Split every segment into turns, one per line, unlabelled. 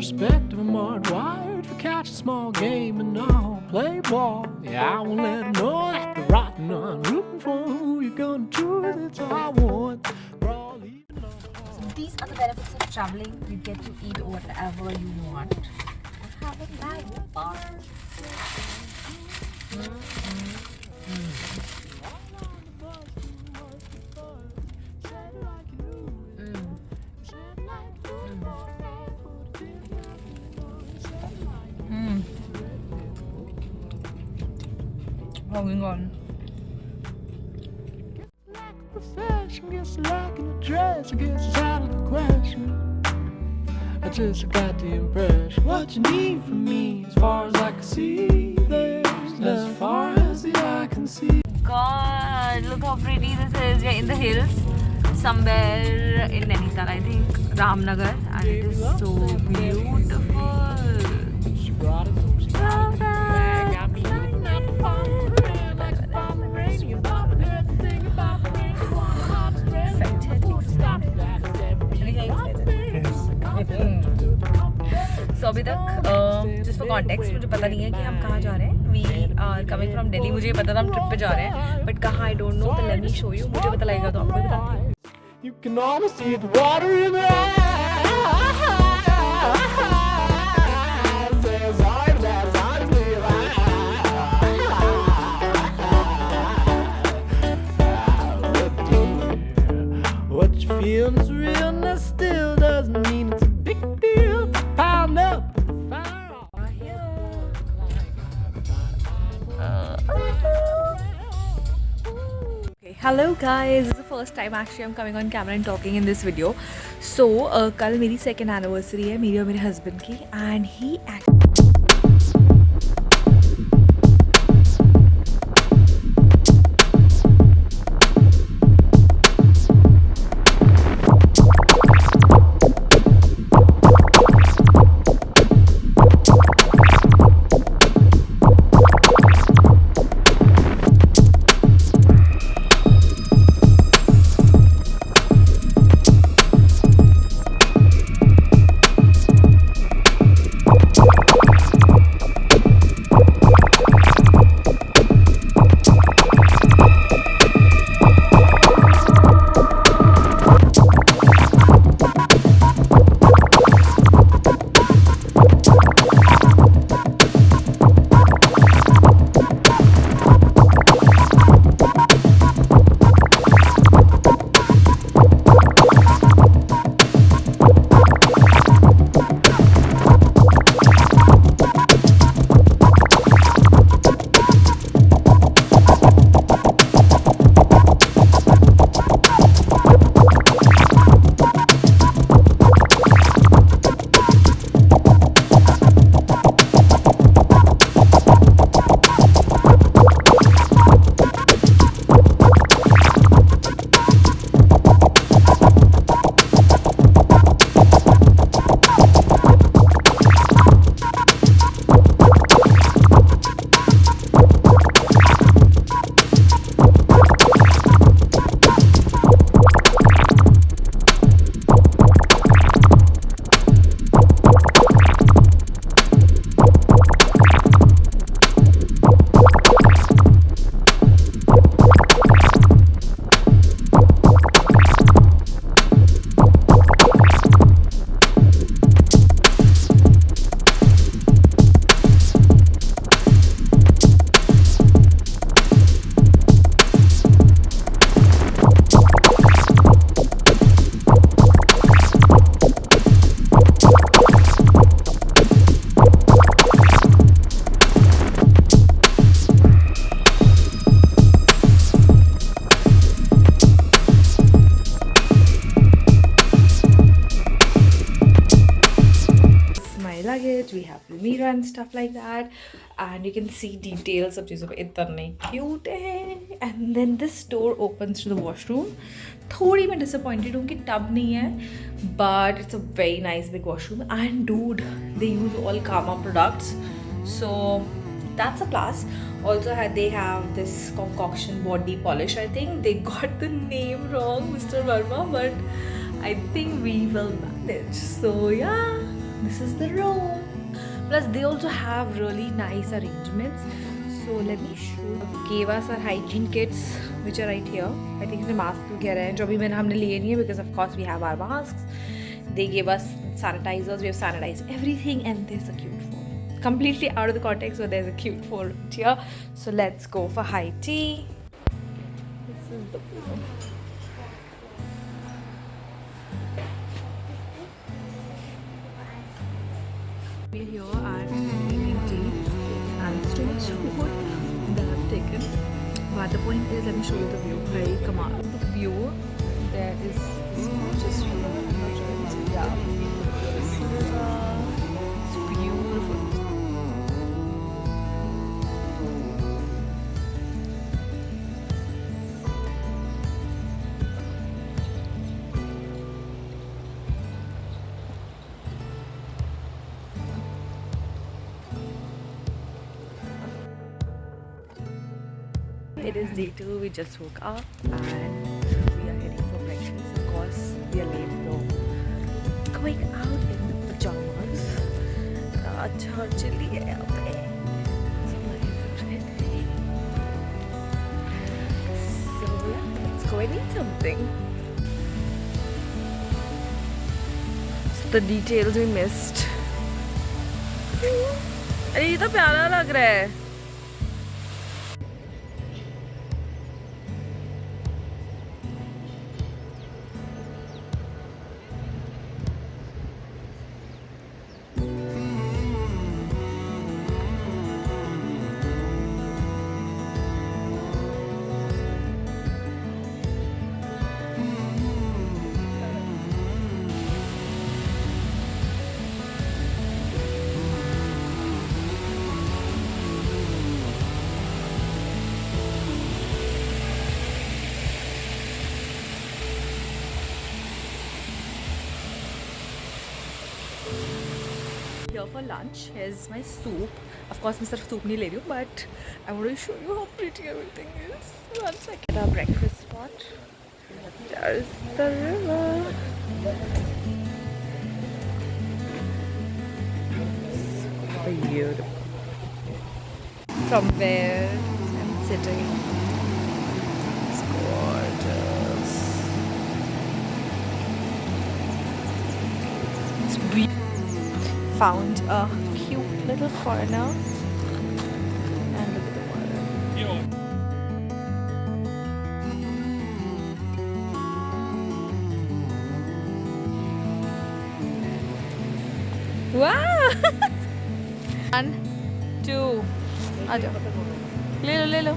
perspective, I'm hardwired for catch a small game and no play ball. Yeah, I won't let them know that they're rotten on rooting for who you're gonna choose. It's all I want.
So these are the benefits of traveling. You get to eat whatever you want and have a nice bar. Going on.
Profession, guess like an address, I guess it's out of the question. I just got the impression what you need from me, as far as I can see, there's as far as the eye can see.
God, look how pretty this is. We're in the hills, somewhere in Nainital, I think, Ramnagar, and it is so beautiful.
She brought it so she got it. Got me eating up the phone, like a bomb and rain, and bobbing everything about the rain. You want to hop spread, stop it.
So अभी तक just for context मुझे पता नहीं है कि हम कहाँ जा रहे हैं. We are coming from Delhi. मुझे पता था हम ट्रिप पे जा रहे हैं, but कहाँ I don't know. तो let me show you. मुझे पता लगेगा तो आपको बताती हूँ.
You can almost see the water in my eyes. As hard as I realize. What you feel is real, and that still doesn't mean it's a big deal. Pound up the fire.
Okay, hello guys. This is the first time actually I'm coming on camera and talking in this video. So कल मेरी second anniversary है, मेरी और मेरे husband की, and he actually luggage, we have the mirror and stuff like that, and you can see details of चीज़ों पे इतने cute है. And then this door opens to the washroom. थोड़ी मैं disappointed हूँ कि tub नहीं है, but it's a very nice big washroom. And dude, they use all Kama products, so that's a plus. Also they have this concoction body polish. I think they got the name wrong, Mr. Verma, but I think we will manage. So yeah, this is the room. Plus they also have really nice arrangements. So let me show you. Gave us our hygiene kits which are right here. I think the mask वगैरह हैं जो अभी हमने लिए नहीं है because of course we have our masks. They gave us sanitizers. We have sanitized everything, and there's a cute phone. Completely out of the context, but there's a cute phone here. So let's go for high tea. This is the pool. We're here at evening tea, and it's too much food that I've taken. But the point is, let me show you the view. Very kamal. The view. There is this gorgeous view. Yeah. This river. It's beautiful. It is day 2, we just woke up and we are heading for breakfast. Of course, we are late though. Going out in pajamas. अच्छा chilly है यहाँ पे. So yeah, let's go and eat something. So the details we missed. अरे ये तो प्यारा लग रहा है. Here for lunch. Here's my soup. Of course, मैं सिर्फ soup नहीं ले रही हूँ, but I want to show you how pretty everything is. One second. Our breakfast spot. There's the river. It's beautiful. From where I'm sitting, it's gorgeous. It's beautiful. Found a cute little corner and look at the water. Wow! 1, 2, आजा ले लो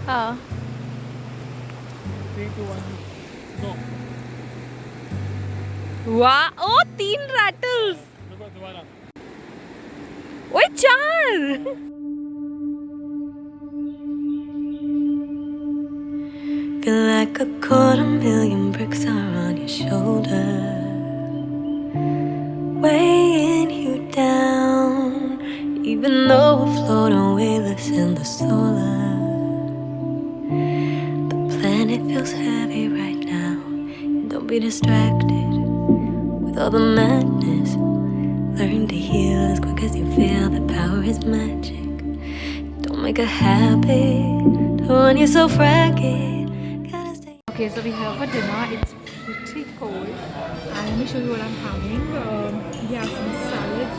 हाँ
3, 2, 1, go.
वाह ओ 3 rattles.
दोबारा.
ओए 4.
Feel like 250,000 bricks are on your shoulder, weighing you down, even though we're floating weightless in the solar. The planet feels heavy right now. Don't be distracted with all the madness. Learn to heal as quick as you feel. The power is magic. Don't make a habit when you're so fragile.
Okay, so we're here for dinner. It's pretty cold. And let me show you what I'm having. We have some salads,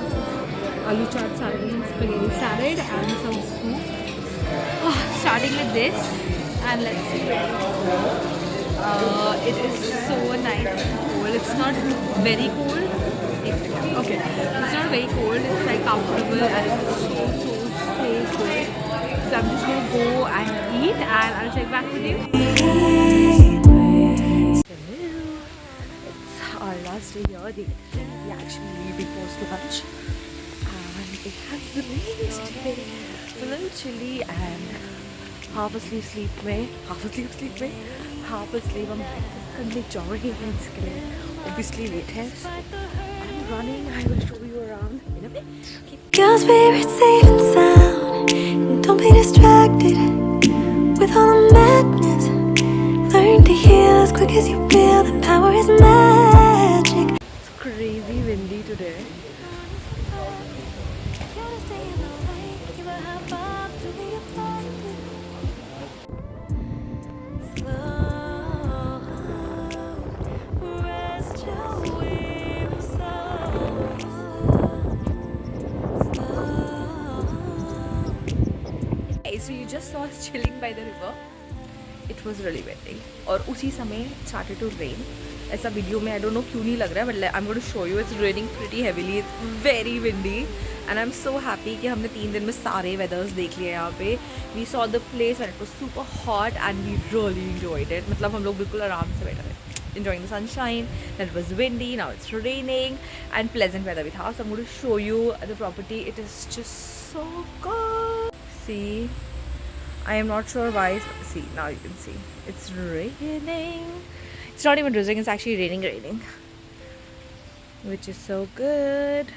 aloo chaat salad, and spaghetti salad, and some soup. Starting with this, and let's see where it goes. It is so nice and cold. It's not very cold. Okay, it's not very cold. It's like comfortable, and it's so good. So I'm just gonna go and eat, and I'll check back with you. It's our last day here. We actually leaving post lunch, and it has rained today. It's a little chilly, and half asleep में half asleep हम breakfast करने जा रहे हैं. इसके लिए obviously late है. So I'm running. I will show you around in a bit.
Your spirit's safe and sound. Don't be distracted with all the madness. Learn Learn to heal as quick as you feel the power is magic.
It's crazy windy today.
Gotta stay in the light, give a high five to be a positive. Slow, rest your weary soul.
Okay, so you just saw us chilling by the river. It was really windy. और उसी समय it started to rain. ऐसा video में I don't know क्यों नहीं लग रहा है, but I'm going to show you. It's raining pretty heavily. It's very windy, and I'm so happy कि हमने 3 दिन में सारे weathers देख लिए यहाँ पे. We saw the place when it was super hot and we really enjoyed it. मतलब हम लोग बिल्कुल आराम से बैठे थे, enjoying the sunshine. Then it was windy. Now it's raining and pleasant weather भी था. So I'm going to show you the property. It is just so good. See. I am not sure why. See, now you can see. It's raining. It's not even drizzling, it's actually raining. Which is so good.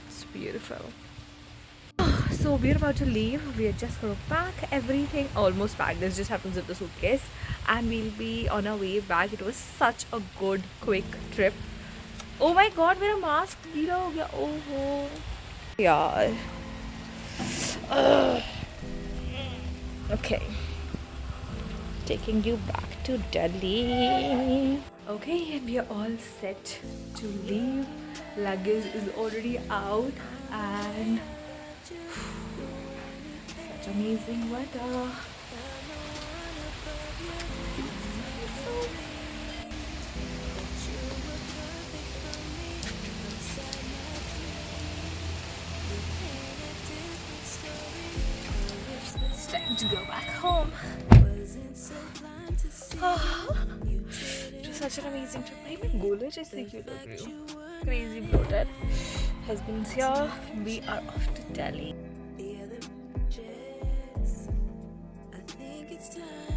It's beautiful. So we're about to leave. We are just going to pack everything. Almost packed. Let's just have to zip the suitcase. And we'll be on our way back. It was such a good, quick trip. Oh my god, मेरा mask गीला हो गया. Oh. यार. Okay, taking you back to Delhi. Okay, and we are all set to leave. Luggage is already out, and such amazing weather. It's time to go back home. It was such an amazing trip. भाई मैं गोले जैसे क्यों लग रही हूँ? Crazy bloated. Husband's here. We are off to Delhi.
I think it's time.